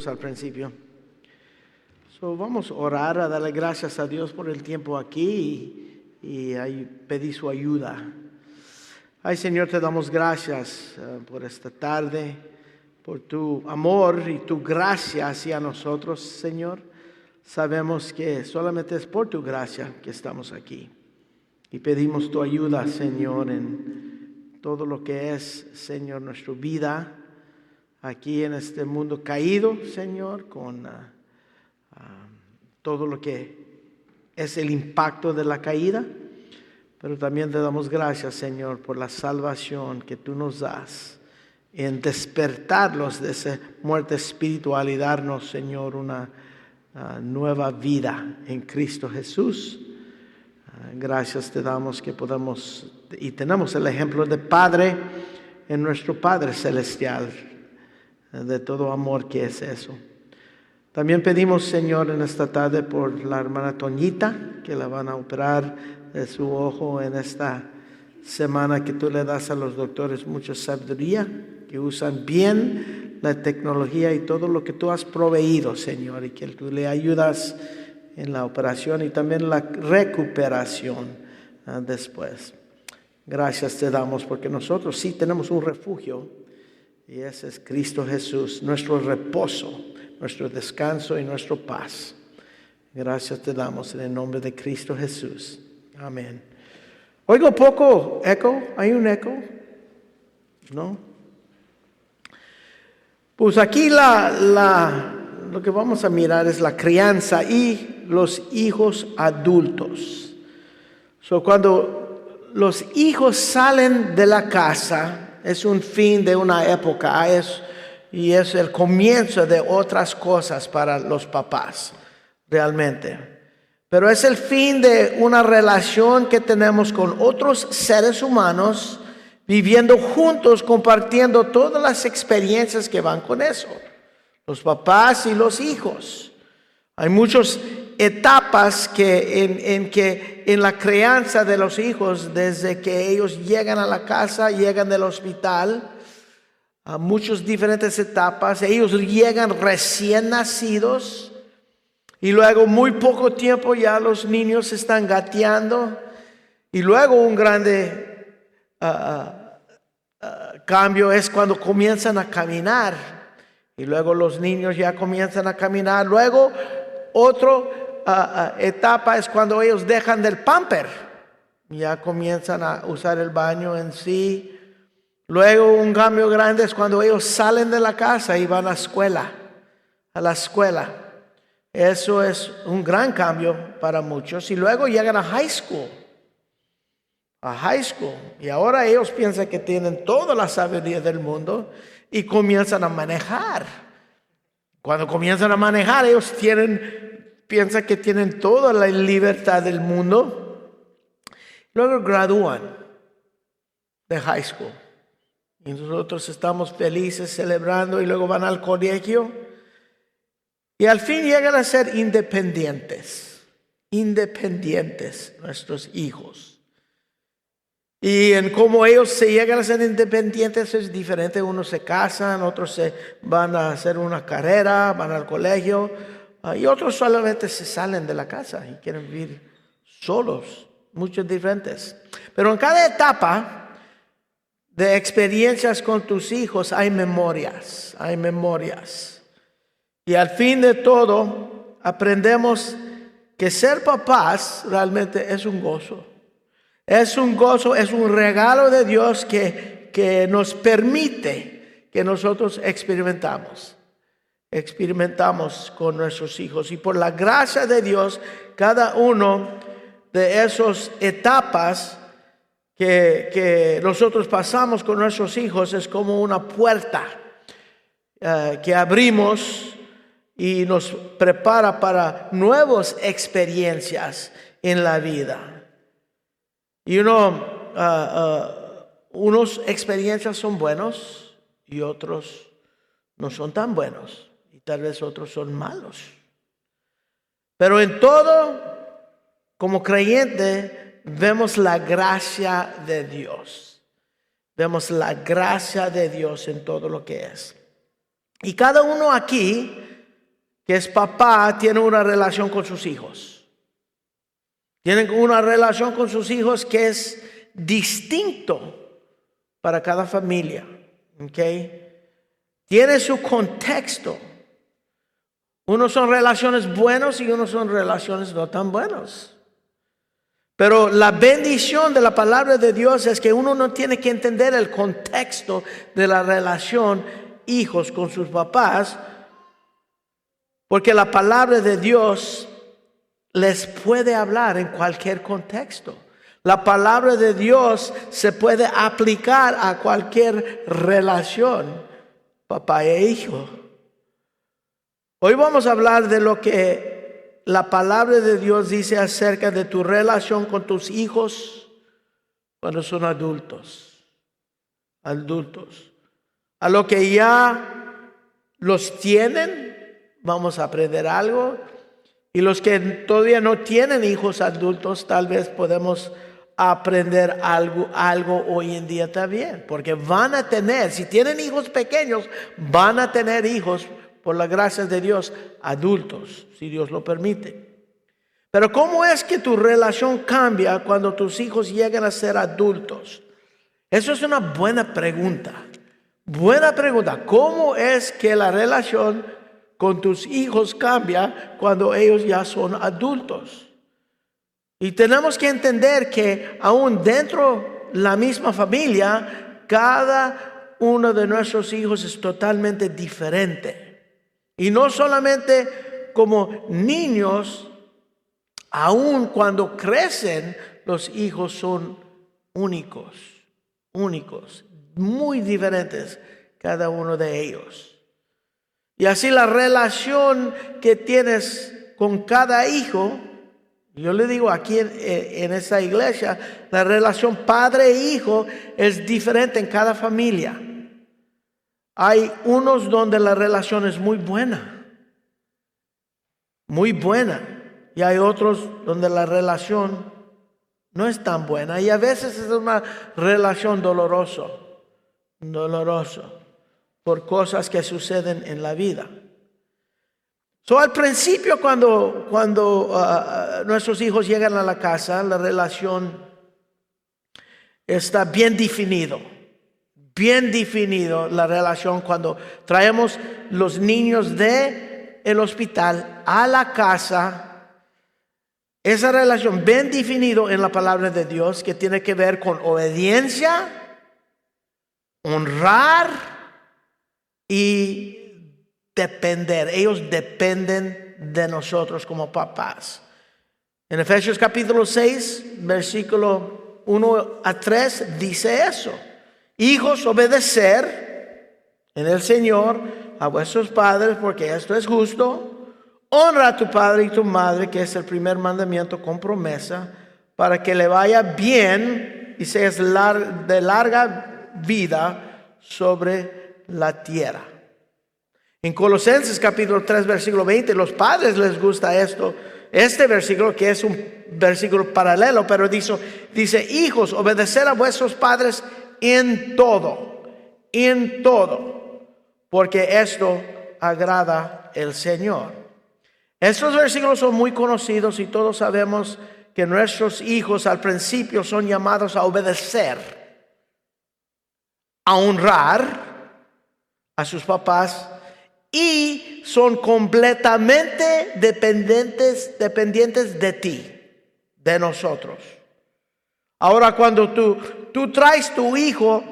al principio. Vamos a orar, a darle gracias a Dios por el tiempo aquí y ahí pedir su ayuda. Ay, Señor, te damos gracias por esta tarde, por tu amor y tu gracia hacia nosotros, Señor. Sabemos que solamente es por tu gracia que estamos aquí. Y pedimos tu ayuda, Señor, en todo lo que es, Señor, nuestra vida aquí en este mundo caído, Señor, con todo lo que es el impacto de la caída. Pero también te damos gracias, Señor, por la salvación que tú nos das en despertarlos de esa muerte espiritual y darnos, Señor, una nueva vida en Cristo Jesús. Gracias te damos que podamos y tenemos el ejemplo de Padre en nuestro Padre Celestial, de todo amor que es eso. También pedimos, Señor, en esta tarde por la hermana Toñita, que la van a operar de su ojo en esta semana, que tú le das a los doctores mucha sabiduría, que usan bien la tecnología y todo lo que tú has proveído, Señor, y que tú le ayudas en la operación y también la recuperación después. Gracias te damos porque nosotros sí tenemos un refugio y ese es Cristo Jesús, nuestro reposo, nuestro descanso y nuestra paz. Gracias te damos en el nombre de Cristo Jesús. Amén. Oigo poco eco. ¿Hay un eco? ¿No? Pues aquí lo que vamos a mirar es la crianza y los hijos adultos. Cuando los hijos salen de la casa, es un fin de una época, y es el comienzo de otras cosas para los papás, realmente. Pero es el fin de una relación que tenemos con otros seres humanos, viviendo juntos, compartiendo todas las experiencias que van con eso. Los papás y los hijos. Hay muchas etapas en la crianza de los hijos, desde que ellos llegan a la casa, llegan del hospital, a muchas diferentes etapas. Ellos llegan recién nacidos y luego muy poco tiempo ya los niños están gateando y luego un grande cambio es cuando comienzan a caminar y luego los niños ya comienzan a caminar. Luego otra etapa es cuando ellos dejan del pamper, ya comienzan a usar el baño en sí. Luego un cambio grande es cuando ellos salen de la casa y van a la escuela. Eso es un gran cambio para muchos. Y luego llegan a high school. Y ahora ellos piensan que tienen toda la sabiduría del mundo y comienzan a manejar. Cuando comienzan a manejar, ellos piensan que tienen toda la libertad del mundo. Luego gradúan de high school. Y nosotros estamos felices celebrando y luego van al colegio. Y al fin llegan a ser independientes nuestros hijos. Y en cómo ellos se llegan a ser independientes es diferente. Unos se casan, otros se van a hacer una carrera, van al colegio. Y otros solamente se salen de la casa y quieren vivir solos, muchos diferentes. Pero en cada etapa de experiencias con tus hijos hay memorias. Y al fin de todo aprendemos que ser papás realmente es un gozo. Es un gozo, es un regalo de Dios que nos permite que nosotros experimentamos con nuestros hijos. Y por la gracia de Dios, cada uno de esas etapas que nosotros pasamos con nuestros hijos es como una puerta que abrimos y nos prepara para nuevas experiencias en la vida. Y unos experiencias son buenos y otros no son tan buenos. Y tal vez otros son malos. Pero en todo, como creyente, vemos la gracia de Dios. Vemos la gracia de Dios en todo lo que es. Y cada uno aquí que es papá, tiene una relación con sus hijos. Tienen una relación con sus hijos que es distinto para cada familia. ¿Okay? Tiene su contexto. Unos son relaciones buenos y unos son relaciones no tan buenos. Pero la bendición de la palabra de Dios es que uno no tiene que entender el contexto de la relación hijos con sus papás, porque la palabra de Dios les puede hablar en cualquier contexto. La palabra de Dios se puede aplicar a cualquier relación, papá e hijo. Hoy vamos a hablar de lo que la palabra de Dios dice acerca de tu relación con tus hijos cuando son adultos. Adultos. A lo que ya los tienen, vamos a aprender algo. Y los que todavía no tienen hijos adultos, tal vez podemos aprender algo hoy en día también. Porque van a tener, si tienen hijos pequeños, van a tener hijos, por la gracia de Dios, adultos, si Dios lo permite. Pero ¿cómo es que tu relación cambia cuando tus hijos llegan a ser adultos? Eso es una buena pregunta. Buena pregunta. ¿Cómo es que la relación con tus hijos cambia cuando ellos ya son adultos? Y tenemos que entender que aún dentro de la misma familia, cada uno de nuestros hijos es totalmente diferente. Y no solamente como niños, aún cuando crecen, los hijos son únicos, muy diferentes cada uno de ellos. Y así la relación que tienes con cada hijo, yo le digo aquí en esta iglesia, la relación padre e hijo es diferente en cada familia. Hay unos donde la relación es muy buena, y hay otros donde la relación no es tan buena, y a veces es una relación dolorosa por cosas que suceden en la vida. Al principio cuando nuestros hijos llegan a la casa, la relación está bien definido la relación. Cuando traemos los niños del hospital a la casa, esa relación bien definido en la palabra de Dios, que tiene que ver con obediencia, honrar y depender. Ellos dependen de nosotros como papás. En Efesios capítulo 6, versículo 1 a 3 dice eso. Hijos, obedecer en el Señor a vuestros padres, porque esto es justo. Honra a tu padre y tu madre, que es el primer mandamiento con promesa, para que le vaya bien y seas de larga vida sobre la tierra. En Colosenses capítulo 3, versículo 20, los padres les gusta este versículo, que es un versículo paralelo, pero dice, hijos, obedecer a vuestros padres en todo, porque esto agrada al Señor. Estos versículos son muy conocidos y todos sabemos que nuestros hijos al principio son llamados a obedecer, a honrar a sus papás, y son completamente dependientes de ti, de nosotros. Ahora, cuando tú traes tu hijo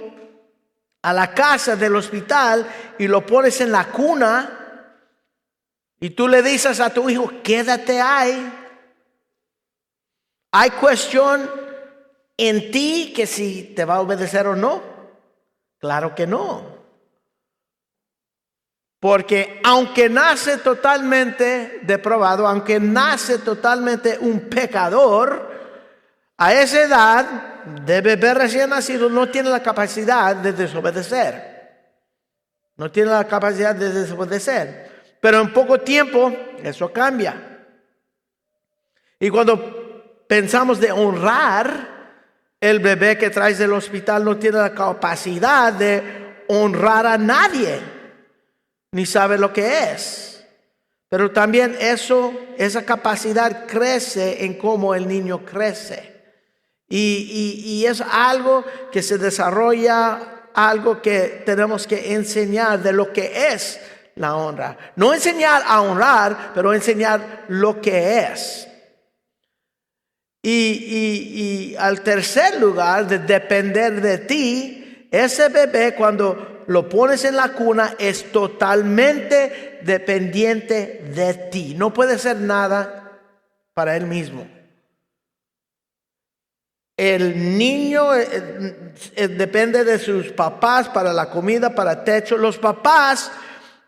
a la casa del hospital y lo pones en la cuna, y tú le dices a tu hijo, quédate ahí, ¿hay cuestión en ti que si te va a obedecer o no? Claro que no. Porque aunque nace totalmente depravado, aunque nace totalmente un pecador, a esa edad de bebé recién nacido no tiene la capacidad de desobedecer. Pero en poco tiempo eso cambia. Y cuando pensamos de honrar, el bebé que traes del hospital no tiene la capacidad de honrar a nadie, ni sabe lo que es. Pero también esa capacidad crece en cómo el niño crece. Y es algo que se desarrolla, algo que tenemos que enseñar de lo que es la honra. No enseñar a honrar, pero enseñar lo que es. Y al tercer lugar, de depender de ti, ese bebé cuando lo pones en la cuna es totalmente dependiente de ti. No puede hacer nada para él mismo. El niño depende de sus papás para la comida, para el techo. Los papás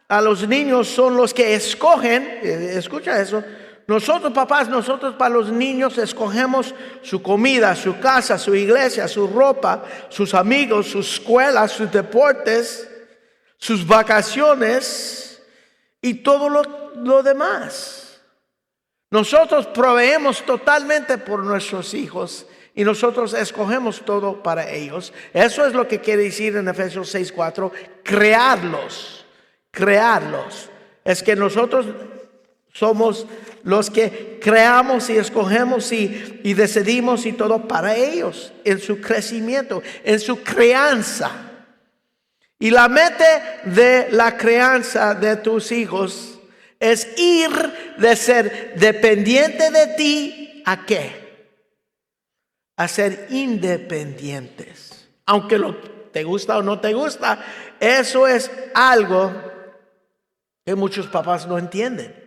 a los niños son los que escogen, escucha eso, nosotros papás, nosotros para los niños escogemos su comida, su casa, su iglesia, su ropa, sus amigos, sus escuelas, sus deportes, sus vacaciones y todo lo demás. Nosotros proveemos totalmente por nuestros hijos y nosotros escogemos todo para ellos. Eso es lo que quiere decir en Efesios 6:4, crearlos. Es que nosotros somos los que creamos y escogemos y decidimos y todo para ellos, en su crecimiento, en su crianza. Y la meta de la crianza de tus hijos es ir de ser dependiente de ti a ¿qué? A ser independientes. Aunque te gusta o no te gusta, eso es algo que muchos papás no entienden.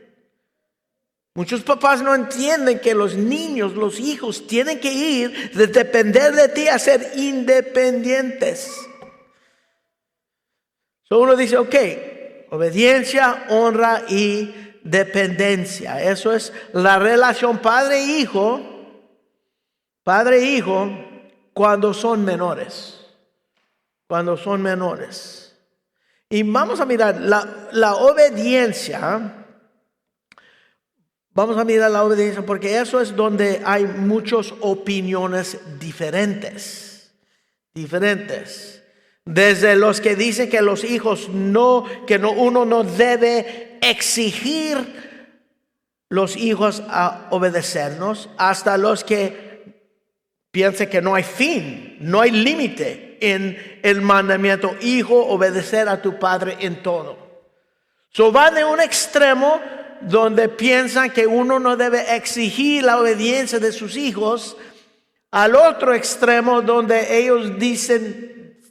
Muchos papás no entienden que los niños, los hijos, tienen que ir de depender de ti a ser independientes. Uno dice, ok, obediencia, honra y dependencia. Eso es la relación padre-hijo. Padre-hijo cuando son menores. Cuando son menores. Y vamos a mirar la obediencia. Vamos a mirar la obediencia porque eso es donde hay muchas opiniones diferentes. Desde los que dicen que los hijos uno no debe exigir los hijos a obedecernos, hasta los que piensan que no hay fin, no hay límite en el mandamiento, hijo, obedecer a tu padre en todo. Va de un extremo donde piensan que uno no debe exigir la obediencia de sus hijos, al otro extremo donde ellos dicen,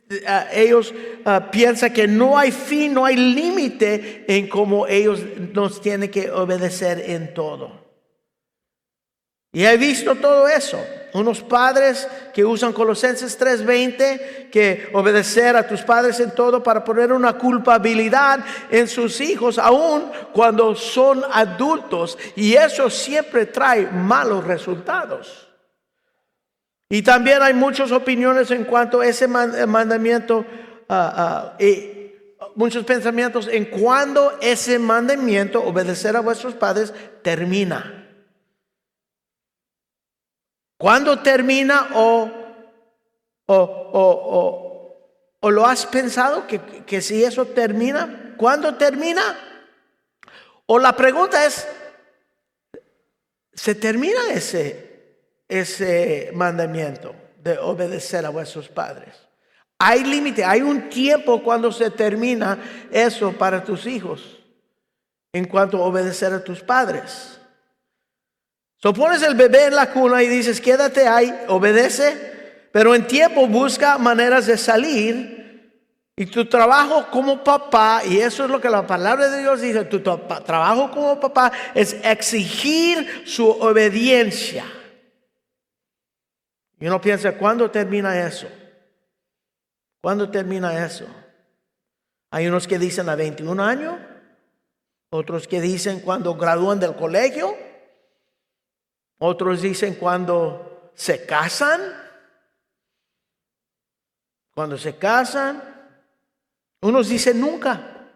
piensan que no hay fin, no hay límite en cómo ellos nos tienen que obedecer en todo. Y he visto todo eso. Unos padres que usan Colosenses 3:20, que obedecer a tus padres en todo para poner una culpabilidad en sus hijos, aun cuando son adultos. Y eso siempre trae malos resultados. Y también hay muchas opiniones en cuanto a ese mandamiento, muchos pensamientos en cuándo ese mandamiento, obedecer a vuestros padres, termina. ¿Cuándo termina o lo has pensado que si eso termina? ¿Cuándo termina? O la pregunta es, ¿se termina ese mandamiento de obedecer a vuestros padres? ¿Hay límite? ¿Hay un tiempo cuando se termina eso para tus hijos en cuanto a obedecer a tus padres? Pones el bebé en la cuna y dices, quédate ahí, obedece, pero en tiempo busca maneras de salir. Y tu trabajo como papá, y eso es lo que la palabra de Dios dice, tu trabajo como papá es exigir su obediencia. Y uno piensa, ¿cuándo termina eso? ¿Cuándo termina eso? Hay unos que dicen a 21 años, otros que dicen cuando gradúan del colegio. Otros dicen cuando se casan. Cuando se casan. Unos dicen nunca.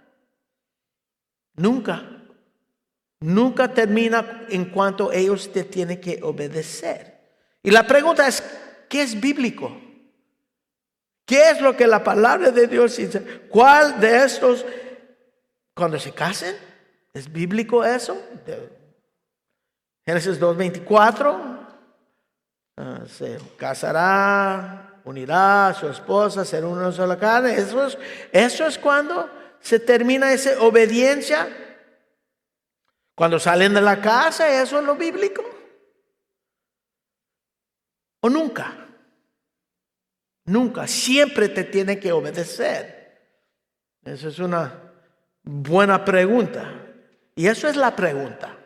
Nunca termina en cuanto ellos te tienen que obedecer. Y la pregunta es, ¿qué es bíblico? ¿Qué es lo que la palabra de Dios dice? ¿Cuál de estos, cuando se casen? ¿Es bíblico eso? Génesis 2:24. Se casará, unirá a su esposa, será una sola carne. Eso es cuando se termina esa obediencia. Cuando salen de la casa, ¿eso es lo bíblico? ¿O nunca? Nunca, siempre te tiene que obedecer. Esa es una buena pregunta. Y eso es la pregunta.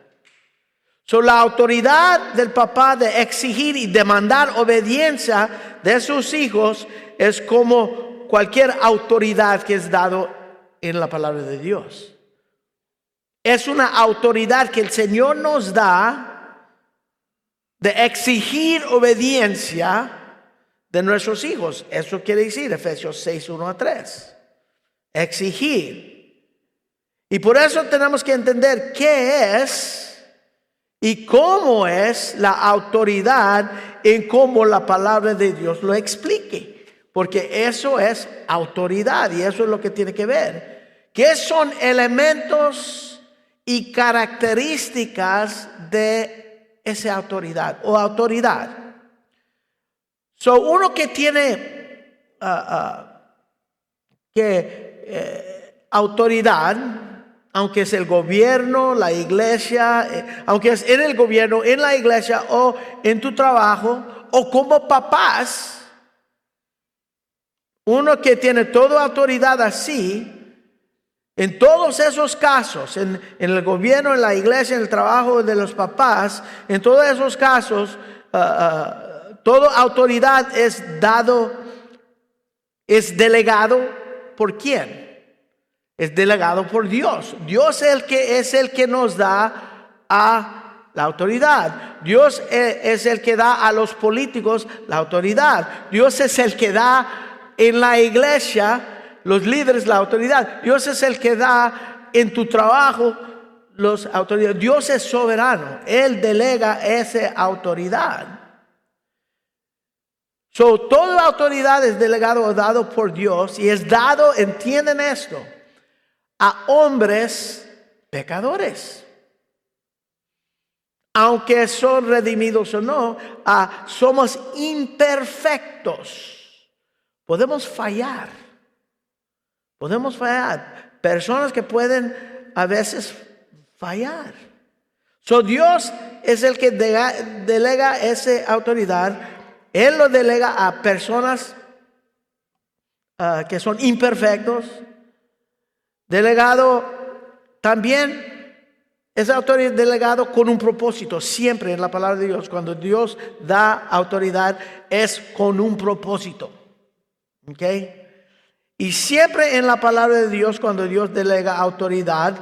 La autoridad del papá de exigir y demandar obediencia de sus hijos es como cualquier autoridad que es dado en la palabra de Dios. Es una autoridad que el Señor nos da de exigir obediencia de nuestros hijos. Eso quiere decir Efesios 6:1-3. Exigir. Y por eso tenemos que entender qué es y cómo es la autoridad en cómo la palabra de Dios lo explique. Porque eso es autoridad y eso es lo que tiene que ver. ¿Qué son elementos y características de esa autoridad o autoridad? Uno que tiene autoridad, aunque es el gobierno, la iglesia, aunque es en el gobierno, en la iglesia o en tu trabajo o como papás, uno que tiene toda autoridad así, en todos esos casos, en el gobierno, en la iglesia, en el trabajo de los papás, en todos esos casos, toda autoridad es delegado ¿por quién? Es delegado por Dios. Dios es el que nos da a la autoridad. Dios es el que da a los políticos la autoridad. Dios es el que da en la iglesia, los líderes, la autoridad. Dios es el que da en tu trabajo las autoridades. Dios es soberano. Él delega esa autoridad. Toda autoridad es delegado o dado por Dios y es dado, entienden esto, a hombres pecadores. Aunque son redimidos o no, somos imperfectos. Podemos fallar. Personas que pueden a veces fallar. Dios es el que delega esa autoridad. Él lo delega a personas que son imperfectos. Delegado también, esa autoridad delegado con un propósito. Siempre en la palabra de Dios, cuando Dios da autoridad, es con un propósito. ¿Ok? Y siempre en la palabra de Dios, cuando Dios delega autoridad,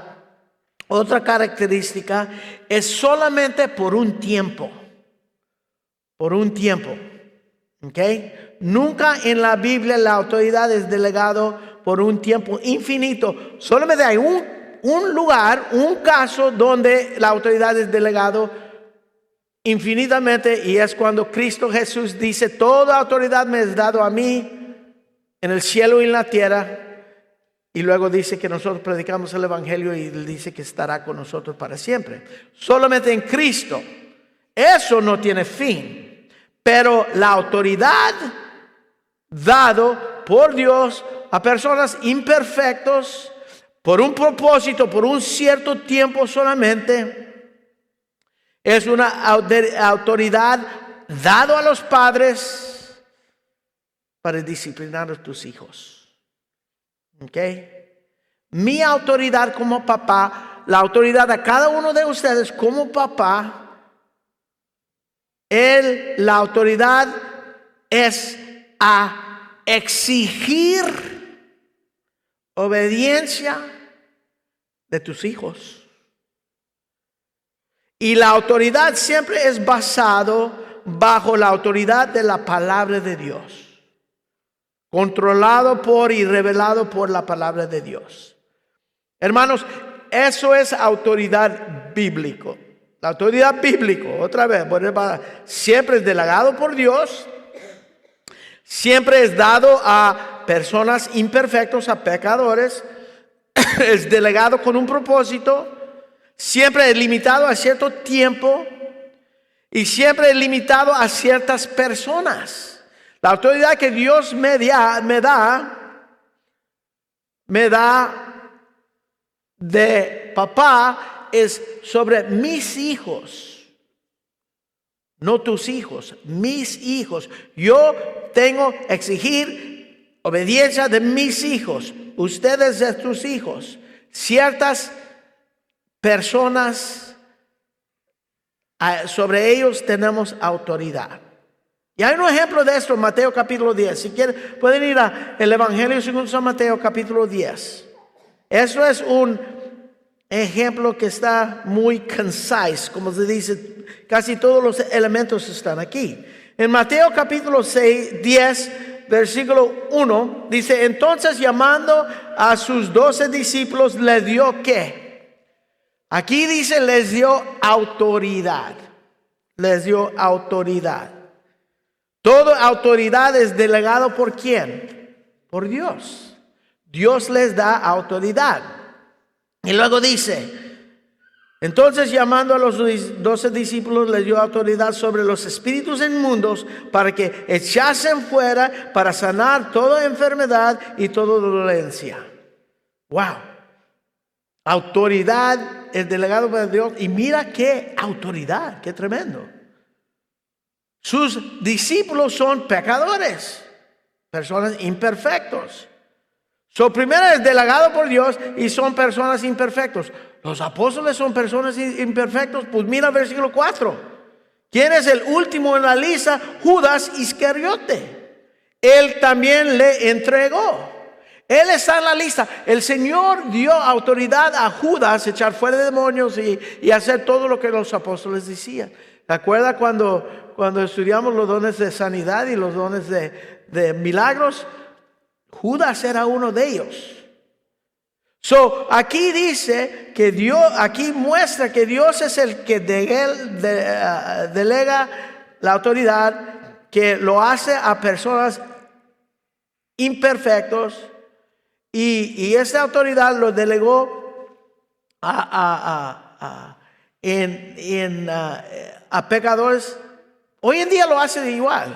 otra característica es solamente por un tiempo. Por un tiempo. ¿Ok? Nunca en la Biblia la autoridad es delegado por un tiempo infinito. Solamente hay un lugar, un caso donde la autoridad es delegado infinitamente, y es cuando Cristo Jesús dice: toda autoridad me es dado a mí en el cielo y en la tierra. Y luego dice que nosotros predicamos el evangelio y dice que estará con nosotros para siempre. Solamente en Cristo. Eso no tiene fin. Pero la autoridad dado por Dios a personas imperfectos, por un propósito, por un cierto tiempo solamente, es una autoridad dado a los padres para disciplinar a tus hijos. ¿Ok? Mi autoridad como papá, la autoridad a cada uno de ustedes como papá, la autoridad es a exigir obediencia de tus hijos. Y la autoridad siempre es basado bajo la autoridad de la palabra de Dios, controlado por y revelado por la palabra de Dios. Hermanos, eso es autoridad bíblico. La autoridad bíblica, otra vez, siempre es delegado por Dios, siempre es dado a personas imperfectos, a pecadores, es delegado con un propósito, siempre es limitado a cierto tiempo y siempre es limitado a ciertas personas. La autoridad que Dios me da de papá es sobre mis hijos, no tus hijos, mis hijos. Yo tengo que exigir obediencia de mis hijos, ustedes de tus hijos. Ciertas personas, sobre ellos tenemos autoridad. Y hay un ejemplo de esto en Mateo capítulo 10. Si quieren, pueden ir al Evangelio según San Mateo capítulo 10. Eso es un ejemplo que está muy concise, como se dice, casi todos los elementos están aquí. En Mateo capítulo 10, versículo 1, dice: entonces llamando a sus 12 discípulos, les dio ¿qué? Aquí dice, les dio autoridad. Les dio autoridad. Toda autoridad es delegado ¿por quién? Por Dios. Dios les da autoridad. Y luego dice: entonces llamando a los 12 discípulos, les dio autoridad sobre los espíritus inmundos para que echasen fuera, para sanar toda enfermedad y toda dolencia. Wow. Autoridad es delegado por Dios. Y mira qué autoridad, qué tremendo. Sus discípulos son pecadores, personas imperfectos. Primero es delegado por Dios y son personas imperfectos. Los apóstoles son personas imperfectos. Pues mira el versículo 4. ¿Quién es el último en la lista? Judas Iscariote. Él también le entregó. Él está en la lista. El Señor dio autoridad a Judas a echar fuera de demonios y hacer todo lo que los apóstoles decían. ¿Te acuerdas cuando estudiamos los dones de sanidad y los dones de milagros? Judas era uno de ellos. Aquí dice que Dios, aquí muestra que Dios es el que delega la autoridad, que lo hace a personas imperfectos, y esa autoridad lo delegó a pecadores. Hoy en día lo hace igual.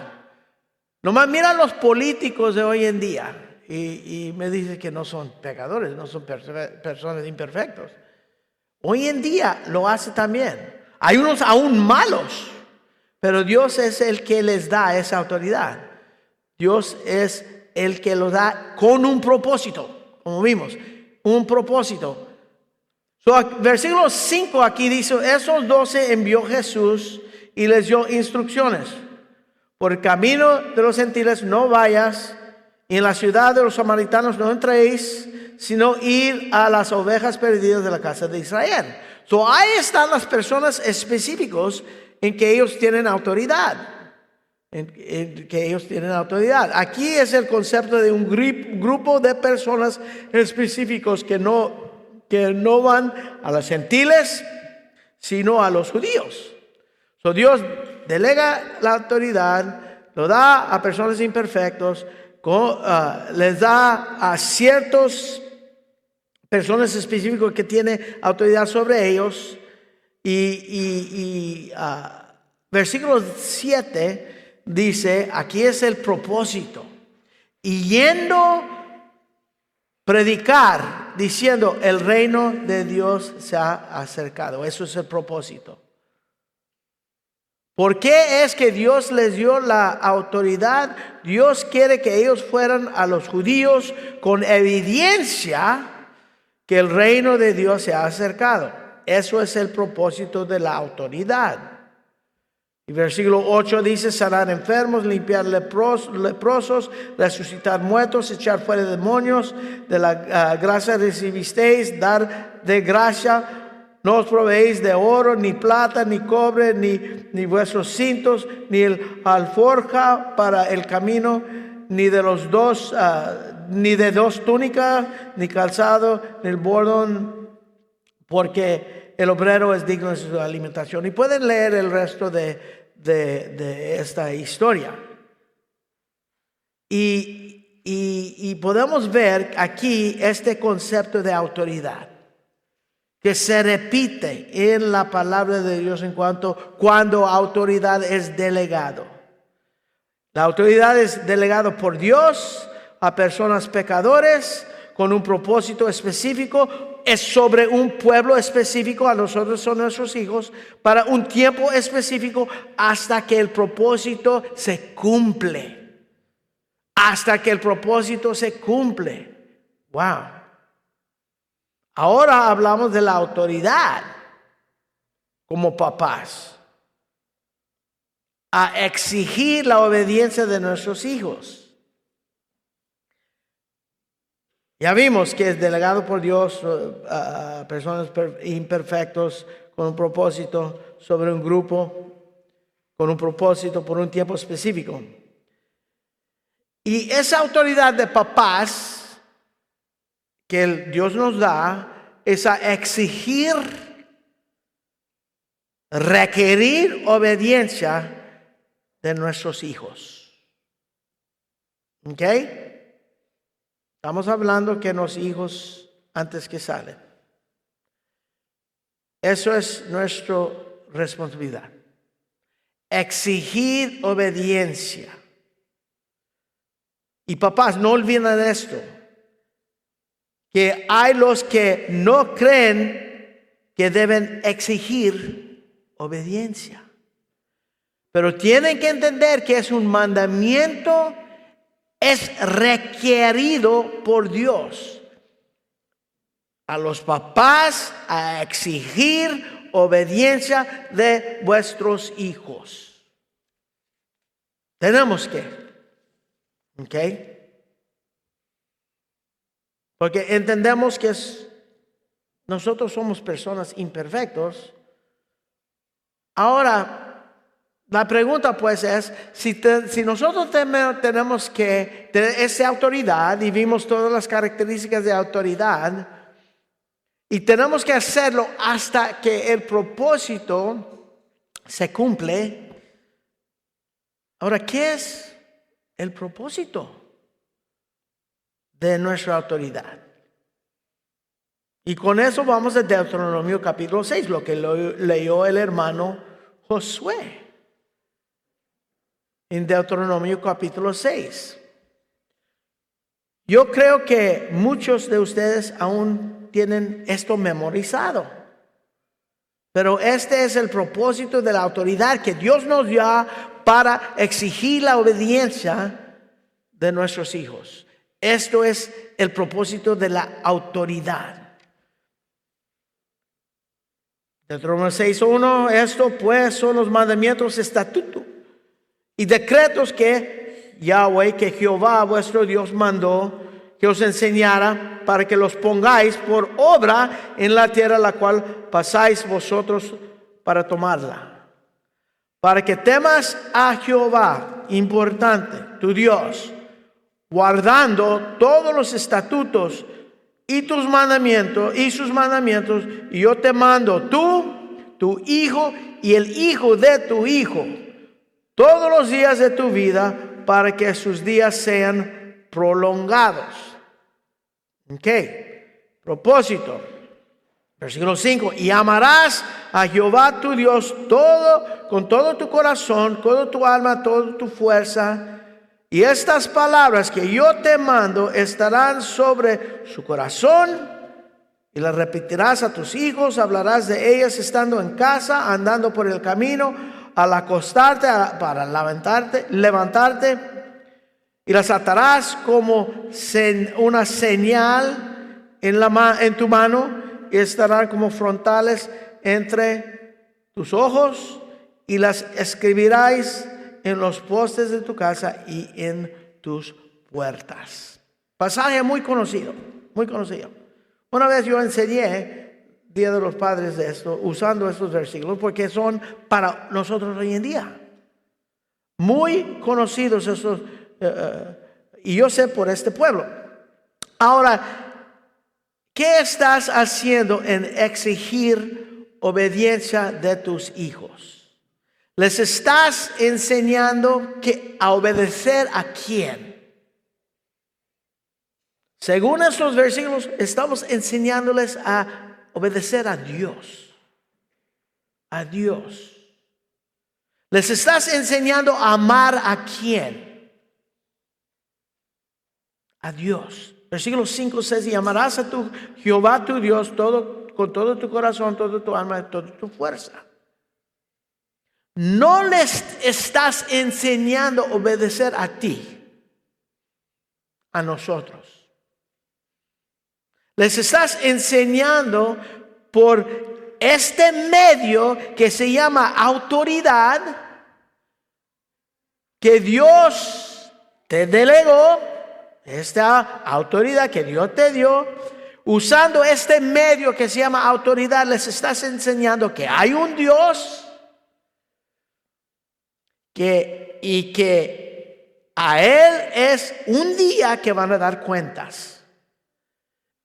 Nomás mira los políticos de hoy en día. Y me dice que no son pecadores, no son personas imperfectos. Hoy en día lo hace también. Hay unos aún malos, pero Dios es el que les da esa autoridad. Dios es el que lo da con un propósito, como vimos, un propósito. Versículo 5 aquí dice: esos 12 envió Jesús y les dio instrucciones. Por el camino de los gentiles no vayas, y en la ciudad de los samaritanos no entréis, sino ir a las ovejas perdidas de la casa de Israel. Ahí están las personas específicas en que ellos tienen autoridad. Aquí es el concepto de un grupo de personas específicos que no van a los gentiles, sino a los judíos. Dios delega la autoridad, lo da a personas imperfectos, les da a ciertas personas específicas que tienen autoridad sobre ellos. Versículo 7 dice, aquí es el propósito: y yendo predicar, diciendo, el reino de Dios se ha acercado. Eso es el propósito. ¿Por qué es que Dios les dio la autoridad? Dios quiere que ellos fueran a los judíos con evidencia que el reino de Dios se ha acercado. Eso es el propósito de la autoridad. Y versículo 8 dice: sanar enfermos, limpiar leprosos, resucitar muertos, echar fuera demonios. De la gracia recibisteis, dar de gracia. No os proveéis de oro, ni plata, ni cobre, ni vuestros cintos, ni el alforja para el camino, ni de dos túnicas, ni calzado, ni el bordón, porque el obrero es digno de su alimentación. Y pueden leer el resto de esta historia. Y podemos ver aquí este concepto de autoridad. que se repite en la palabra de Dios en cuando autoridad es delegado. La autoridad es delegada por Dios a personas pecadores con un propósito específico. Es sobre un pueblo específico, a nosotros son nuestros hijos, para un tiempo específico hasta que el propósito se cumple. Hasta que el propósito se cumple. Wow. Ahora hablamos de la autoridad como papás. A exigir la obediencia de nuestros hijos. Ya vimos que es delegado por Dios a personas imperfectos con un propósito sobre un grupo, con un propósito por un tiempo específico. Y esa autoridad de papás que Dios nos da es a exigir, requerir obediencia de nuestros hijos. ¿Ok? Estamos hablando que los hijos antes que salen. Eso es nuestra responsabilidad. Exigir obediencia. Y papás, no olviden esto. Que hay los que no creen que deben exigir obediencia. Pero tienen que entender que es un mandamiento. Es requerido por Dios a los papás a exigir obediencia de vuestros hijos. Tenemos que, ¿ok? Porque entendemos que nosotros somos personas imperfectos. Ahora, la pregunta pues es, si nosotros tenemos que tener esa autoridad y vimos todas las características de autoridad y tenemos que hacerlo hasta que el propósito se cumple. Ahora, ¿qué es el propósito de nuestra autoridad? Y con eso vamos a Deuteronomio capítulo 6, lo que leyó el hermano Josué. En Deuteronomio capítulo 6. Yo creo que muchos de ustedes aún tienen esto memorizado. Pero este es el propósito de la autoridad que Dios nos dio para exigir la obediencia de nuestros hijos. Esto es el propósito de la autoridad. Deuteronomio 6:1, esto pues son los mandamientos, estatutos y decretos que Yahweh, que Jehová vuestro Dios mandó que os enseñara para que los pongáis por obra en la tierra la cual pasáis vosotros para tomarla. Para que temas a Jehová, importante, tu Dios, guardando todos los estatutos y tus mandamientos y sus mandamientos, y yo te mando tú, tu hijo y el hijo de tu hijo, todos los días de tu vida, para que sus días sean prolongados. Ok, propósito. Versículo 5, y amarás a Jehová tu Dios con todo tu corazón, toda tu alma, toda tu fuerza. Y estas palabras que yo te mando estarán sobre su corazón, y las repetirás a tus hijos, hablarás de ellas estando en casa, andando por el camino, al acostarte, para levantarte, y las atarás como una señal en tu mano, y estarán como frontales entre tus ojos, y las escribirás en los postes de tu casa y en tus puertas. Pasaje muy conocido, muy conocido. Una vez yo enseñé Día de los Padres de esto, usando estos versículos, porque son para nosotros hoy en día muy conocidos estos, y yo sé por este pueblo. Ahora, ¿qué estás haciendo en exigir obediencia de tus hijos? ¿Les estás enseñando a obedecer a quién? Según estos versículos, estamos enseñándoles a obedecer a Dios. A Dios. ¿Les estás enseñando a amar a quién? A Dios. Versículo 5, 6, y amarás a tu Jehová tu Dios con todo tu corazón, toda tu alma, toda tu fuerza. No les estás enseñando a obedecer a ti, a nosotros. Les estás enseñando por este medio que se llama autoridad, que Dios te delegó, esta autoridad que Dios te dio. Usando este medio que se llama autoridad, les estás enseñando que hay un Dios y que a Él es un día que van a dar cuentas.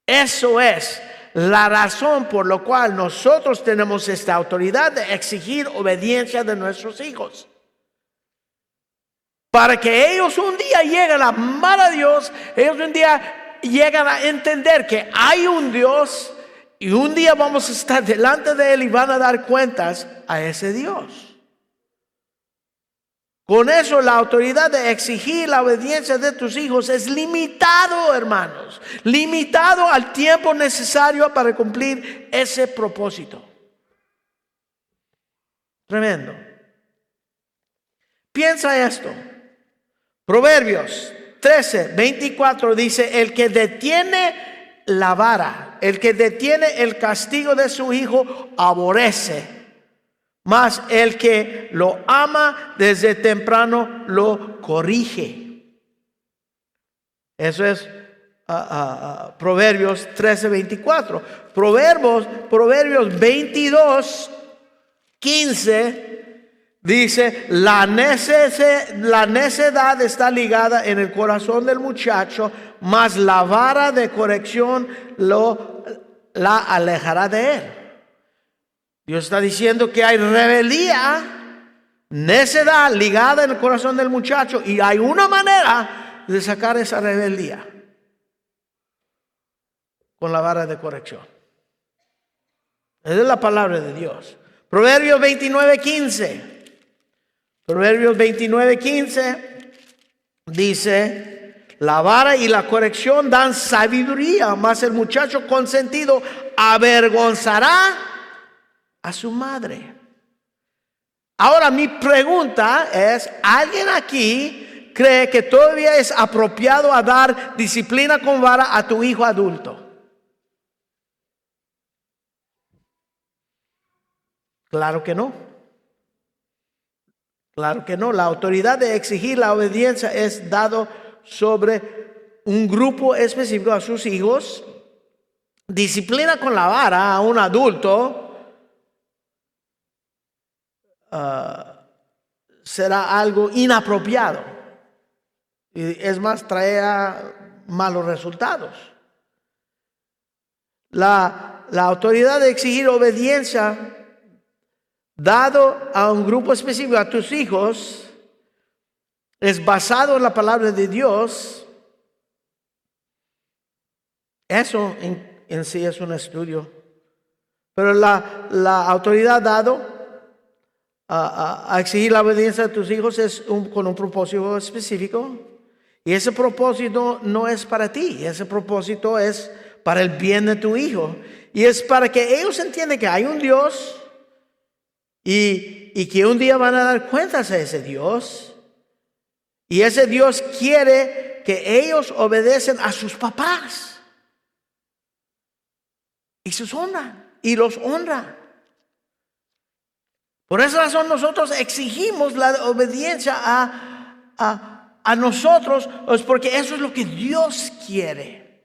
Eso es la razón por la cual nosotros tenemos esta autoridad de exigir obediencia de nuestros hijos. Para que ellos un día lleguen a amar a Dios, ellos un día llegan a entender que hay un Dios y un día vamos a estar delante de Él y van a dar cuentas a ese Dios. Con eso la autoridad de exigir la obediencia de tus hijos es limitado, hermanos. Limitado al tiempo necesario para cumplir ese propósito. Tremendo. Piensa esto. Proverbios 13, 24 dice: el que detiene la vara, el que detiene el castigo de su hijo, aborrece. Mas el que lo ama desde temprano lo corrige. Eso es Proverbios 13, 24. Proverbios 22, 15 dice: la necedad está ligada en el corazón del muchacho, mas la vara de corrección la alejará de él. Dios está diciendo que hay rebeldía, necedad ligada en el corazón del muchacho, y hay una manera de sacar esa rebeldía: con la vara de corrección. Esa es la palabra de Dios. Proverbios 29, 15. Proverbios 29, 15 dice: la vara y la corrección dan sabiduría, mas el muchacho consentido avergonzará a su madre. Ahora mi pregunta es: ¿alguien aquí cree que todavía es apropiado a dar disciplina con vara a tu hijo adulto? Claro que no. Claro que no. La autoridad de exigir la obediencia es dado sobre un grupo específico, a sus hijos. Disciplina con la vara a un adulto será algo inapropiado, y es más, traerá malos resultados. La autoridad de exigir obediencia dado a un grupo específico, a tus hijos, es basado en la palabra de Dios. Eso en sí es un estudio. Pero la autoridad dado a exigir la obediencia de tus hijos es con un propósito específico. Y ese propósito no es para ti. Ese propósito es para el bien de tu hijo. Y es para que ellos entiendan que hay un Dios y que un día van a dar cuentas a ese Dios. Y ese Dios quiere que ellos obedecen a sus papás. Y sus honran. Y los honra. Por esa razón nosotros exigimos la obediencia a nosotros, es porque eso es lo que Dios quiere.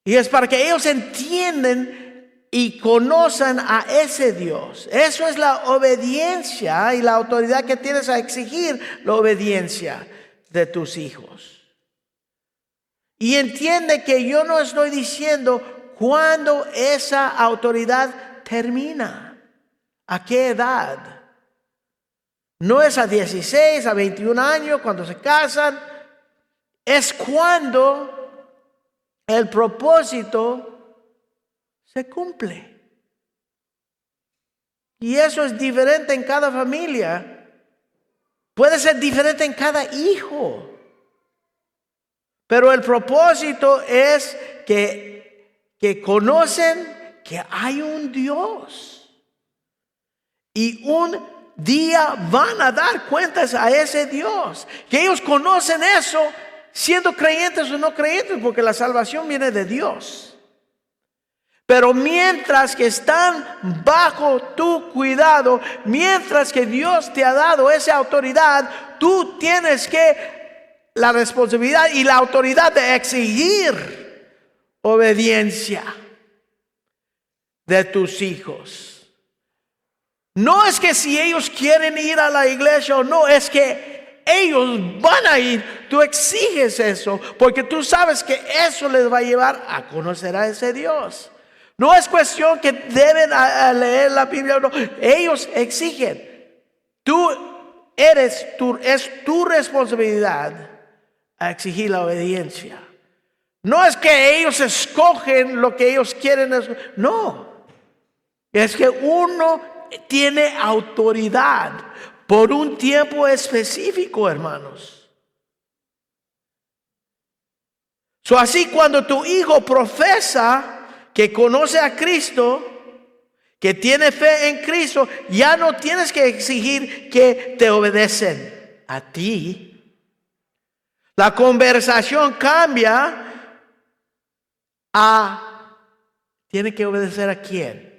Y es para que ellos entiendan y conozcan a ese Dios. Eso es la obediencia y la autoridad que tienes a exigir la obediencia de tus hijos. Y entiende que yo no estoy diciendo cuándo esa autoridad termina. ¿A qué edad? No es a 16, a 21 años cuando se casan. Es cuando el propósito se cumple. Y eso es diferente en cada familia. Puede ser diferente en cada hijo. Pero el propósito es que conocen que hay un Dios. Y un día van a dar cuentas a ese Dios. Que ellos conocen eso, siendo creyentes o no creyentes, porque la salvación viene de Dios. Pero mientras que están bajo tu cuidado, mientras que Dios te ha dado esa autoridad, tú tienes la responsabilidad y la autoridad de exigir obediencia de tus hijos. No es que si ellos quieren ir a la iglesia o no, es que ellos van a ir. Tú exiges eso porque tú sabes que eso les va a llevar a conocer a ese Dios. No es cuestión que deben leer la Biblia o no. Ellos exigen. Es tu responsabilidad a exigir la obediencia. No es que ellos escogen lo que ellos quieren. No. Es que uno tiene autoridad por un tiempo específico, hermanos. Así cuando tu hijo profesa que conoce a Cristo, que tiene fe en Cristo, ya no tienes que exigir que te obedecen a ti. La conversación cambia a ¿tiene que obedecer a quién?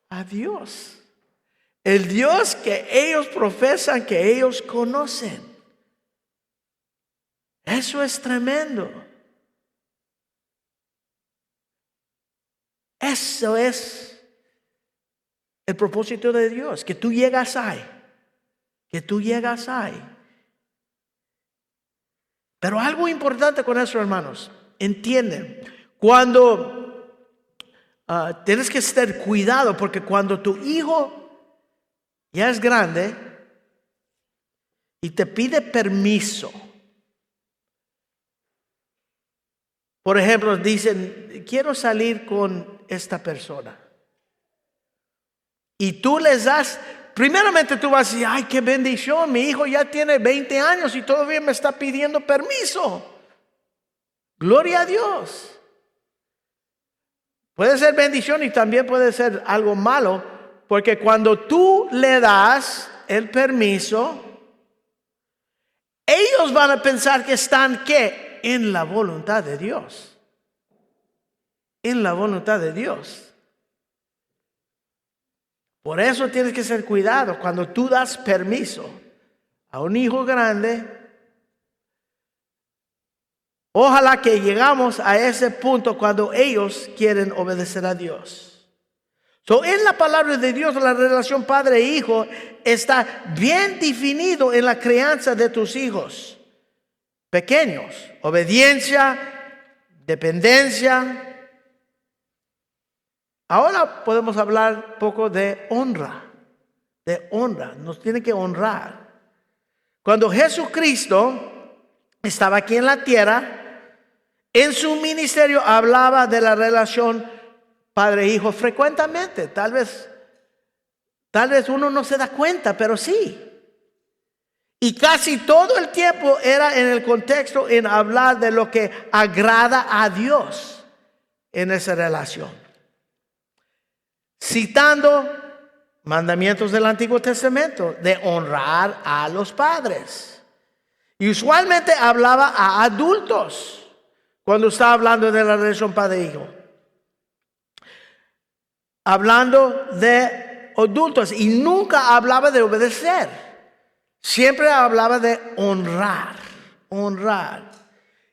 A Dios. El Dios que ellos profesan, que ellos conocen. Eso es tremendo. Eso es el propósito de Dios, que tú llegas ahí. Que tú llegas ahí. Pero algo importante con eso, hermanos, entienden, cuando tienes que tener cuidado, porque cuando tu hijo ya es grande y te pide permiso, por ejemplo, dicen, quiero salir con esta persona. Y tú les das, primeramente tú vas a decir, ay, qué bendición, mi hijo ya tiene 20 años y todavía me está pidiendo permiso. Gloria a Dios. Puede ser bendición y también puede ser algo malo, porque cuando tú le das el permiso, ellos van a pensar que están, ¿qué? En la voluntad de Dios. En la voluntad de Dios. Por eso tienes que tener cuidado cuando tú das permiso a un hijo grande. Ojalá que llegamos a ese punto cuando ellos quieren obedecer a Dios. En la palabra de Dios, la relación padre e hijo está bien definido en la crianza de tus hijos pequeños. Obediencia, dependencia. Ahora podemos hablar un poco de honra. De honra. Nos tiene que honrar. Cuando Jesucristo estaba aquí en la tierra, en su ministerio hablaba de la relación padre-hijo frecuentemente. Tal vez uno no se da cuenta, pero sí. Y casi todo el tiempo era en el contexto en hablar de lo que agrada a Dios en esa relación. Citando mandamientos del Antiguo Testamento de honrar a los padres. Y usualmente hablaba a adultos cuando estaba hablando de la relación padre-hijo. Hablando de adultos y nunca hablaba de obedecer. Siempre hablaba de honrar, honrar.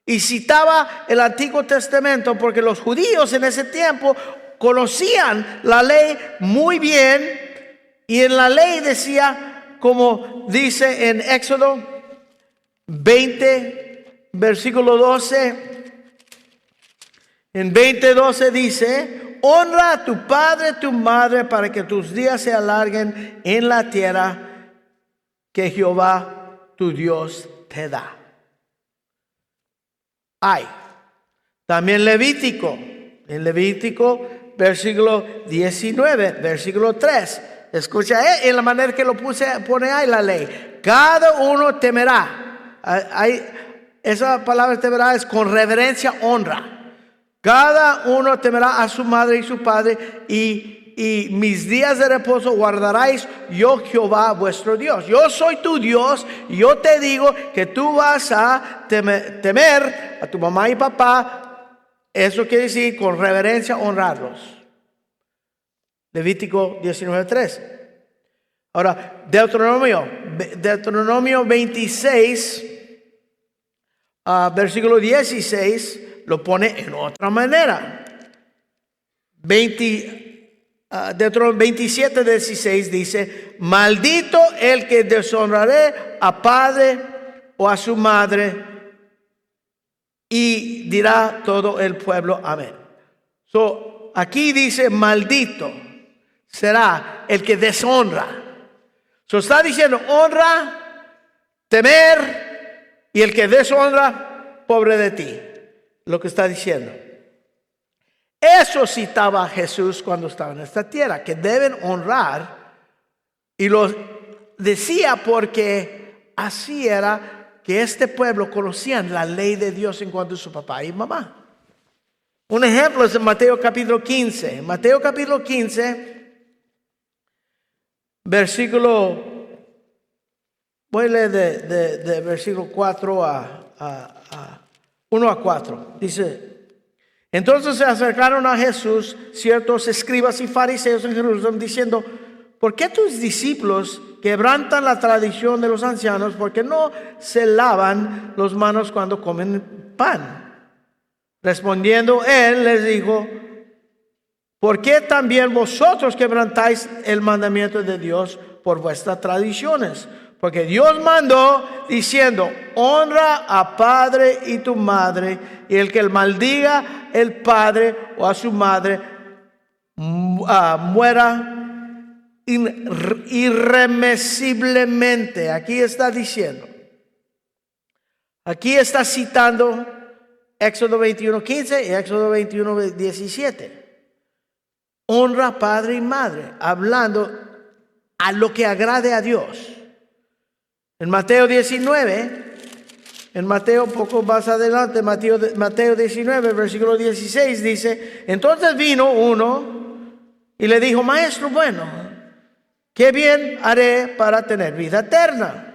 Y citaba el Antiguo Testamento porque los judíos en ese tiempo conocían la ley muy bien. Y en la ley decía, como dice en Éxodo 20, versículo 12. En 20:12 dice, honra a tu padre y tu madre para que tus días se alarguen en la tierra que Jehová tu Dios te da. También Levítico En Levítico, versículo 19, versículo 3. Escucha, en la manera que lo pone ahí la ley. Cada uno temerá. Esa palabra temerá es con reverencia, honra. Cada uno temerá a su madre y su padre, y mis días de reposo guardaréis, yo Jehová vuestro Dios. Yo soy tu Dios, y yo te digo que tú vas a temer a tu mamá y papá. Eso quiere decir con reverencia honrarlos. Levítico 19:3. Ahora, Deuteronomio 26, versículo 16, lo pone en otra manera. Deuteronomio 27:16 dice: maldito el que deshonraré a padre o a su madre. Y dirá todo el pueblo amén. Aquí dice maldito será el que deshonra. Está diciendo honra, temer, y el que deshonra, pobre de ti. Lo que está diciendo. Eso citaba a Jesús cuando estaba en esta tierra, que deben honrar, y lo decía porque así era que este pueblo conocían la ley de Dios en cuanto a su papá y mamá. Un ejemplo es en Mateo capítulo 15. En Mateo capítulo 15, versículo, voy a leer de versículo 4 1 a 4. Dice: entonces se acercaron a Jesús ciertos escribas y fariseos en Jerusalén, diciendo: ¿por qué tus discípulos quebrantan la tradición de los ancianos? Porque no se lavan las manos cuando comen pan. Respondiendo él les dijo: ¿por qué también vosotros quebrantáis el mandamiento de Dios por vuestras tradiciones? Porque Dios mandó diciendo: honra a padre y tu madre, y el que maldiga el padre o a su madre muera irremisiblemente. Aquí está diciendo, aquí está citando Éxodo 21:15 y Éxodo 21:17. Honra padre y madre, hablando a lo que agrade a Dios. En Mateo 19, en Mateo poco más adelante, Mateo 19, versículo 16 dice: entonces vino uno y le dijo: maestro bueno, ¿qué bien haré para tener vida eterna?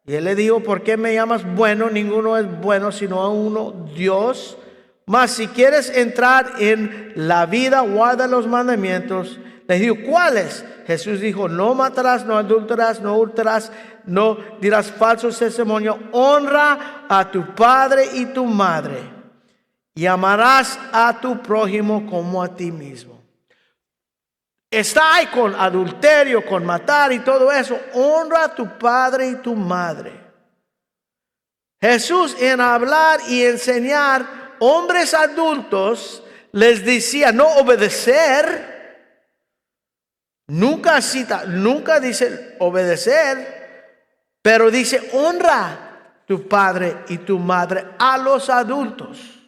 Y él le dijo: ¿por qué me llamas bueno? Ninguno es bueno sino a uno, Dios. Mas si quieres entrar en la vida, guarda los mandamientos. Le dijo: ¿cuáles? Jesús dijo: no matarás, no adulterarás, no hurtarás, no dirás falso testimonio, honra a tu padre y tu madre, y amarás a tu prójimo como a ti mismo. Está ahí con adulterio, con matar y todo eso. Honra a tu padre y tu madre. Jesús, en hablar y enseñar hombres adultos, les decía no obedecer. Nunca dice obedecer, pero dice honra tu padre y tu madre a los adultos.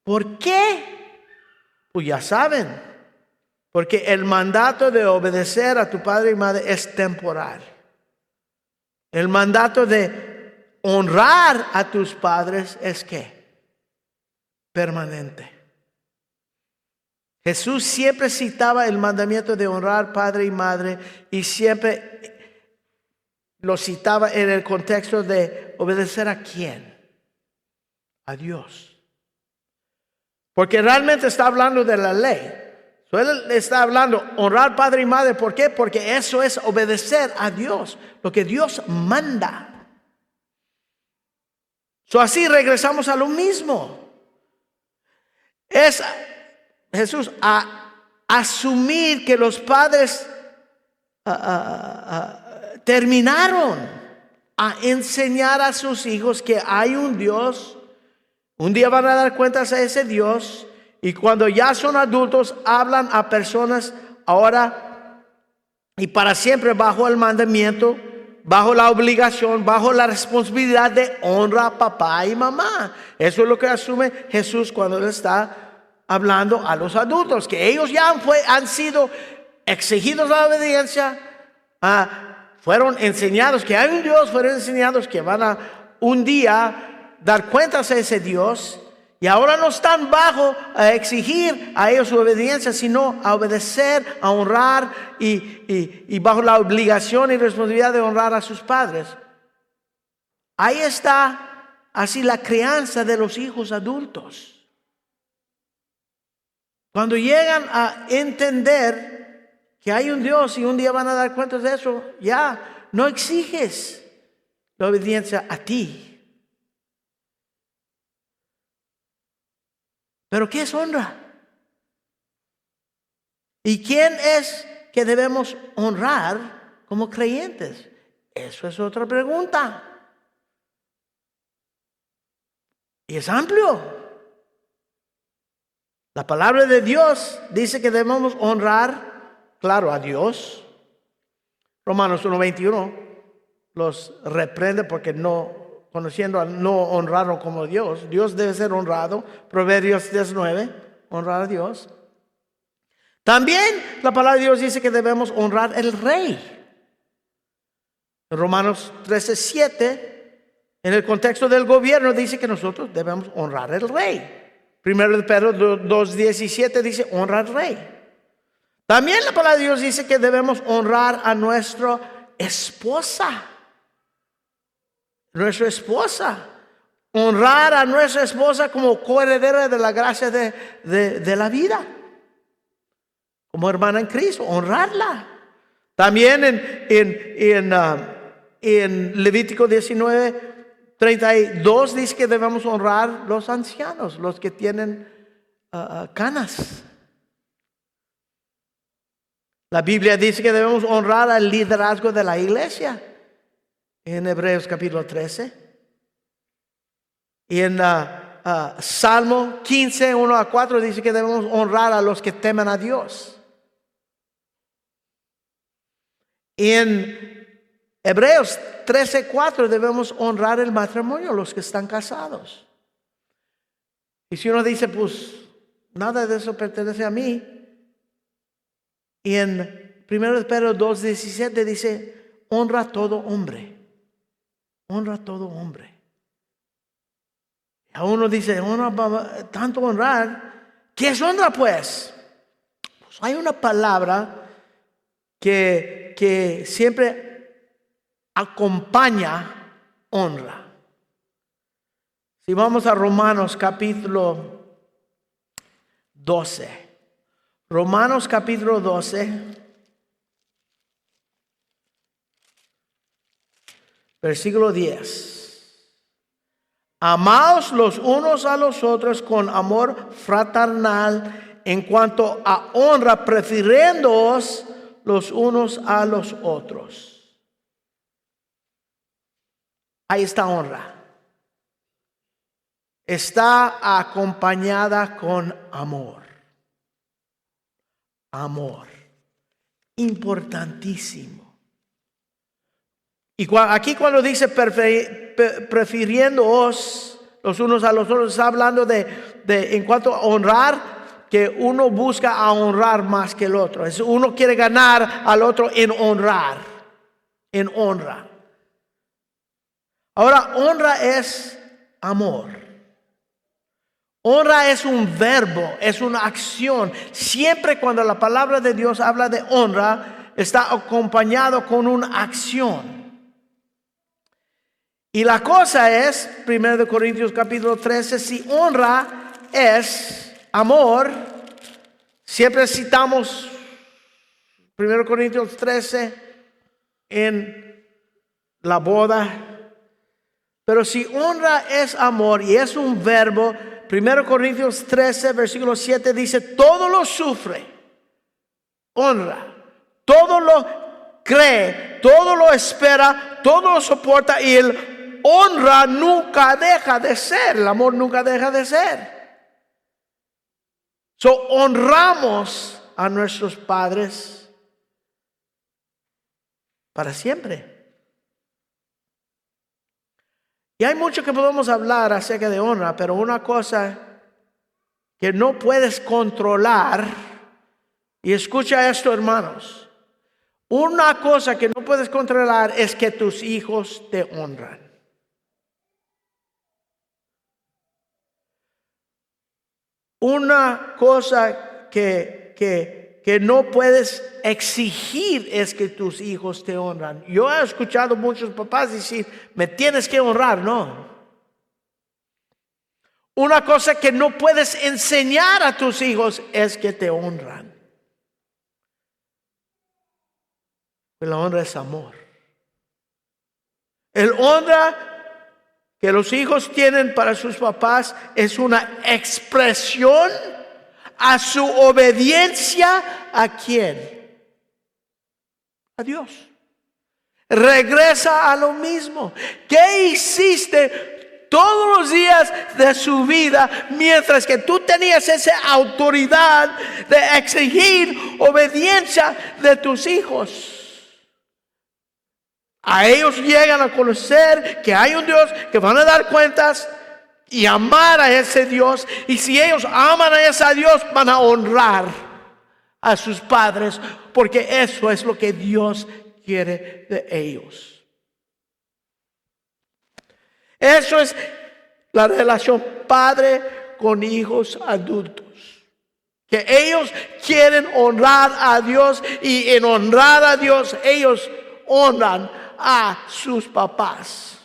¿Por qué? Pues ya saben, porque el mandato de obedecer a tu padre y madre es temporal. El mandato de honrar a tus padres es ¿qué? Permanente. Jesús siempre citaba el mandamiento de honrar padre y madre, y siempre lo citaba en el contexto de obedecer ¿a quién? A Dios. Porque realmente está hablando de la ley. Él está hablando honrar padre y madre. ¿Por qué? Porque eso es obedecer a Dios, lo que Dios manda. Así regresamos a lo mismo. Es Jesús a asumir que los padres terminaron a enseñar a sus hijos que hay un Dios. Un día van a dar cuentas a ese Dios, y cuando ya son adultos hablan a personas ahora y para siempre bajo el mandamiento, bajo la obligación, bajo la responsabilidad de honra a papá y mamá. Eso es lo que asume Jesús cuando él está hablando a los adultos, que ellos ya han sido exigidos la obediencia, fueron enseñados que hay un Dios, fueron enseñados que van a un día dar cuentas a ese Dios, y ahora no están bajo a exigir a ellos su obediencia, sino a obedecer, a honrar y bajo la obligación y responsabilidad de honrar a sus padres. Ahí está así la crianza de los hijos adultos. Cuando llegan a entender que hay un Dios y un día van a dar cuentas de eso, ya no exiges la obediencia a ti. ¿Pero qué es honra? ¿Y quién es que debemos honrar como creyentes? Eso es otra pregunta. Y es amplio. La palabra de Dios dice que debemos honrar, claro, a Dios. Romanos 1:21 los reprende porque conociendo no honraron como Dios. Dios debe ser honrado. Proverbios 10:9, honrar a Dios. También la palabra de Dios dice que debemos honrar al rey. Romanos 13:7, en el contexto del gobierno, dice que nosotros debemos honrar al rey. Primero de Pedro 2:17 dice honra al rey. También la palabra de Dios dice que debemos honrar a nuestra esposa. Nuestra esposa. Honrar a nuestra esposa como coheredera de la gracia de la vida. Como hermana en Cristo, honrarla. También en Levítico 19:32 dice que debemos honrar los ancianos, los que tienen canas. La Biblia dice que debemos honrar al liderazgo de la iglesia. En Hebreos capítulo 13. Y en Salmo 15:1-4 dice que debemos honrar a los que temen a Dios. En Hebreos 13:4 debemos honrar el matrimonio, los que están casados. Y si uno dice, pues nada de eso pertenece a mí. Y en 1 Pedro 2:17 dice, honra a todo hombre. Honra a todo hombre. A uno dice, tanto honrar. ¿Qué es honra pues? Pues hay una palabra que siempre acompaña honra. Si vamos a Romanos capítulo 12. Romanos capítulo 12. Versículo 10. Amaos los unos a los otros con amor fraternal en cuanto a honra, prefiriéndoos los unos a los otros. Ahí está honra. Está acompañada con amor. Amor. Importantísimo. Y aquí cuando dice prefiriéndoos los unos a los otros, está hablando de en cuanto a honrar, que uno busca a honrar más que el otro. Uno quiere ganar al otro en honrar, en honra. Ahora, honra es amor. Honra es un verbo, es una acción. Siempre cuando la palabra de Dios habla de honra, está acompañado con una acción. Y la cosa es, 1 Corintios capítulo 13, si honra es amor, siempre citamos 1 Corintios 13 en la boda. Pero si honra es amor y es un verbo, 1 Corintios 13, versículo 7 dice, todo lo sufre, honra, todo lo cree, todo lo espera, todo lo soporta, y el honra nunca deja de ser, el amor nunca deja de ser. Honramos a nuestros padres para siempre. Y hay mucho que podemos hablar acerca de honra, pero una cosa que no puedes controlar, y escucha esto, hermanos, una cosa que no puedes controlar es que tus hijos te honran. Una cosa que no puedes exigir es que tus hijos te honran. Yo he escuchado muchos papás decir, me tienes que honrar. No. Una cosa que no puedes enseñar a tus hijos es que te honran. La honra es amor. El honra que los hijos tienen para sus papás es una expresión a su obediencia. ¿A quién? A Dios. Regresa a lo mismo. ¿Qué hiciste todos los días de su vida mientras que tú tenías esa autoridad de exigir obediencia de tus hijos? A ellos llegan a conocer que hay un Dios, que van a dar cuentas y amar a ese Dios. Y si ellos aman a ese Dios, van a honrar a sus padres, porque eso es lo que Dios quiere de ellos. Eso es la relación padre con hijos adultos. Que ellos quieren honrar a Dios, y en honrar a Dios ellos honran a sus papás.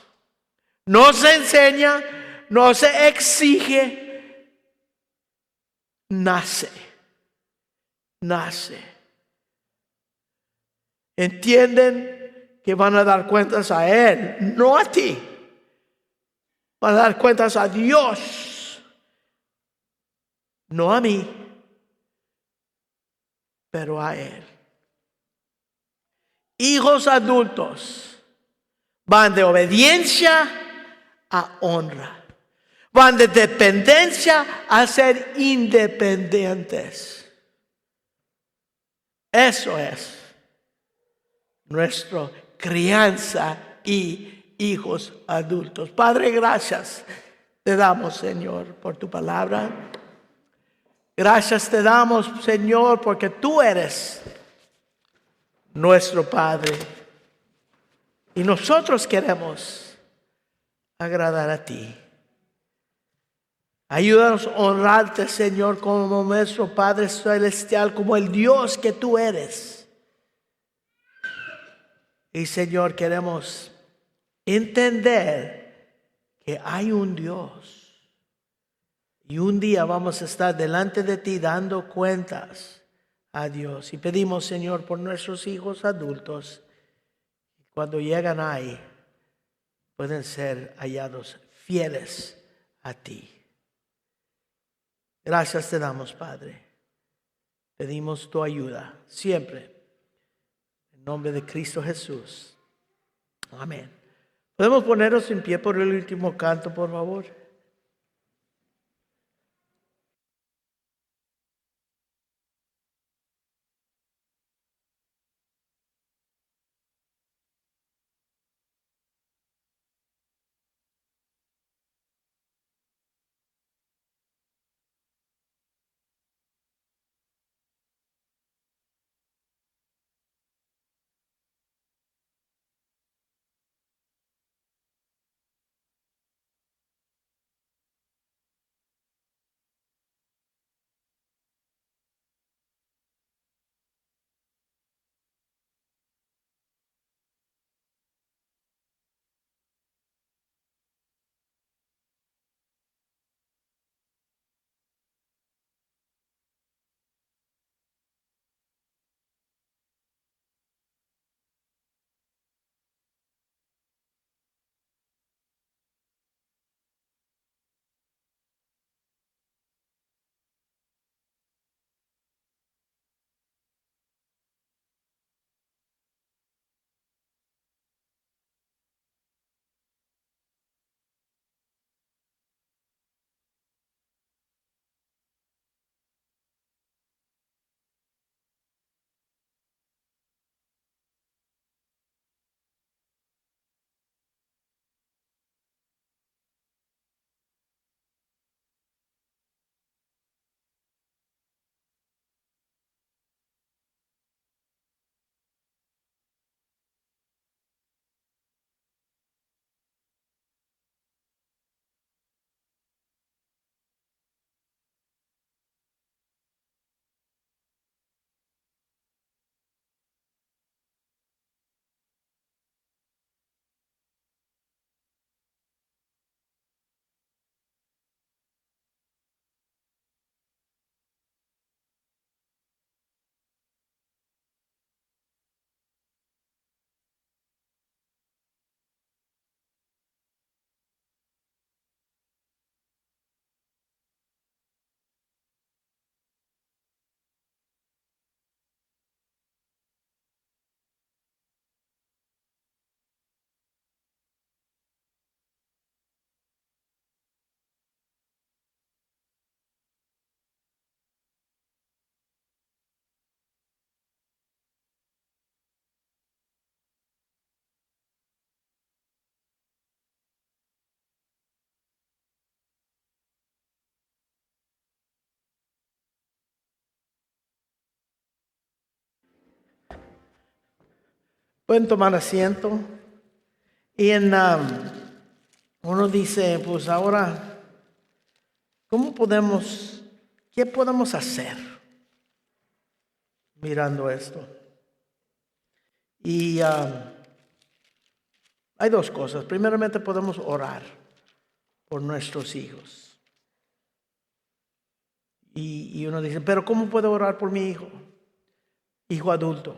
No se enseña, no se exige, nace. Entienden que van a dar cuentas a Él, no a ti. Van a dar cuentas a Dios, no a mí, pero a Él. Hijos adultos van de obediencia a honra. Van de dependencia a ser independientes. Eso es nuestra crianza y hijos adultos. Padre, gracias te damos, Señor, por tu palabra. Gracias te damos, Señor, porque tú eres nuestro Padre. Y nosotros queremos agradar a ti. Ayúdanos a honrarte, Señor, como nuestro Padre Celestial, como el Dios que tú eres. Y, Señor, queremos entender que hay un Dios. Y un día vamos a estar delante de ti dando cuentas a Dios. Y pedimos, Señor, por nuestros hijos adultos, cuando llegan ahí, pueden ser hallados fieles a ti. Gracias te damos, Padre. Pedimos tu ayuda siempre. En nombre de Cristo Jesús. Amén. ¿Podemos ponernos en pie por el último canto, por favor? Pueden tomar asiento. Y uno dice, pues ahora, qué podemos hacer mirando esto? Y hay dos cosas. Primeramente podemos orar por nuestros hijos. Y uno dice, pero ¿cómo puedo orar por mi hijo adulto?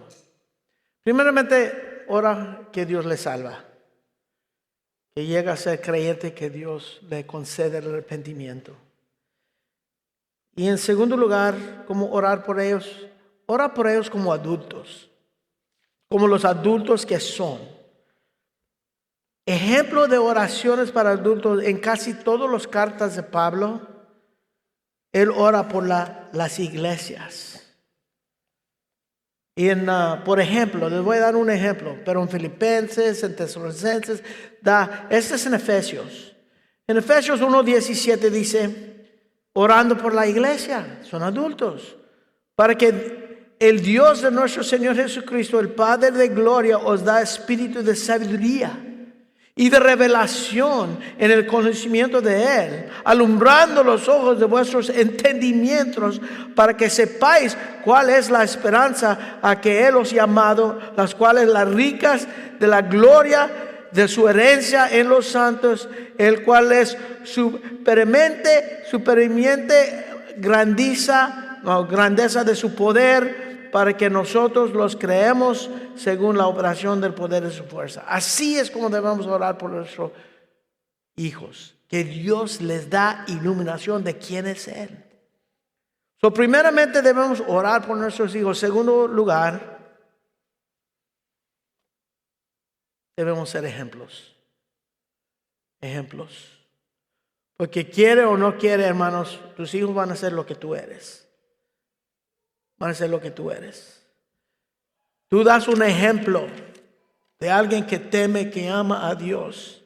Primeramente, ora que Dios le salva. Que llega a ser creyente, que Dios le concede el arrepentimiento. Y en segundo lugar, ¿cómo orar por ellos? Ora por ellos como adultos. Como los adultos que son. Ejemplo de oraciones para adultos en casi todas las cartas de Pablo. Él ora por las iglesias. Y por ejemplo, les voy a dar un ejemplo, pero en Filipenses, en Tesalonicenses, este es en Efesios. En Efesios 1:17 dice, orando por la iglesia, son adultos, para que el Dios de nuestro Señor Jesucristo, el Padre de gloria, os da espíritu de sabiduría y de revelación en el conocimiento de Él, alumbrando los ojos de vuestros entendimientos, para que sepáis cuál es la esperanza a que Él os ha llamado, las cuales las ricas de la gloria de su herencia en los santos, el cual es supereminente grandeza de su poder, para que nosotros los creemos según la operación del poder de su fuerza. Así es como debemos orar por nuestros hijos, que Dios les da iluminación de quién es Él. Primeramente debemos orar por nuestros hijos. Segundo lugar, debemos ser ejemplos. Ejemplos. Porque quiere o no quiere, hermanos, tus hijos van a ser lo que tú eres. Van a ser lo que tú eres. Tú das un ejemplo de alguien que teme, que ama a Dios.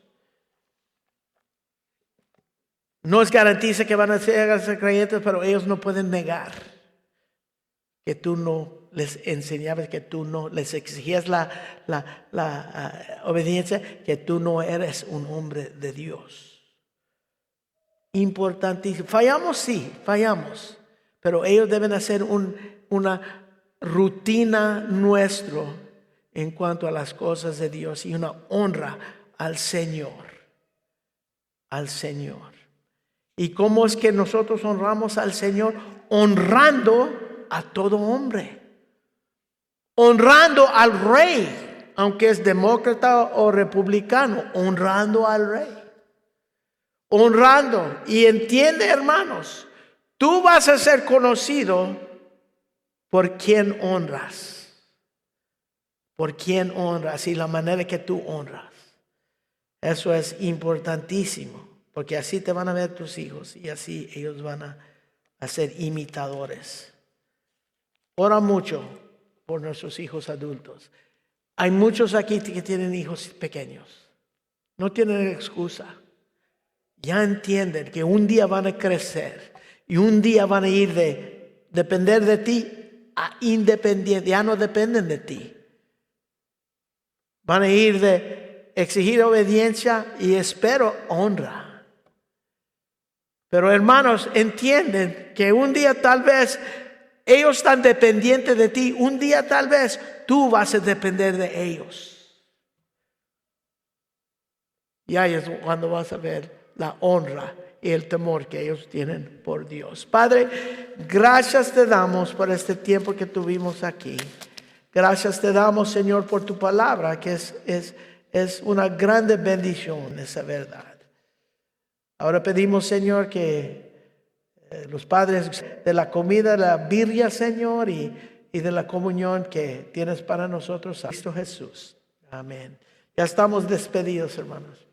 No es garantiza que van a ser creyentes, pero ellos no pueden negar que tú no les enseñabas, que tú no les exigías la obediencia, que tú no eres un hombre de Dios. Importantísimo. Fallamos, sí, fallamos. Pero ellos deben hacer una rutina nuestra en cuanto a las cosas de Dios y una honra al Señor. Al Señor. ¿Y cómo es que nosotros honramos al Señor? Honrando a todo hombre. Honrando al rey, aunque es demócrata o republicano, honrando al rey. Honrando. Y entiende, hermanos, tú vas a ser conocido por quien honras. Por quien honras y la manera que tú honras. Eso es importantísimo. Porque así te van a ver tus hijos y así ellos van a ser imitadores. Ora mucho por nuestros hijos adultos. Hay muchos aquí que tienen hijos pequeños. No tienen excusa. Ya entienden que un día van a crecer. Y un día van a ir de depender de ti a independiente. Ya no dependen de ti. Van a ir de exigir obediencia y espero honra. Pero hermanos, entienden que un día tal vez ellos están dependientes de ti. Un día tal vez tú vas a depender de ellos. Y ahí es cuando vas a ver la honra y el temor que ellos tienen por Dios. Padre, gracias te damos por este tiempo que tuvimos aquí. Gracias te damos, Señor, por tu palabra, que es una grande bendición, esa verdad. Ahora pedimos, Señor, que los padres de la comida, la birria, Señor, y de la comunión que tienes para nosotros, a Cristo Jesús. Amén. Ya estamos despedidos, hermanos.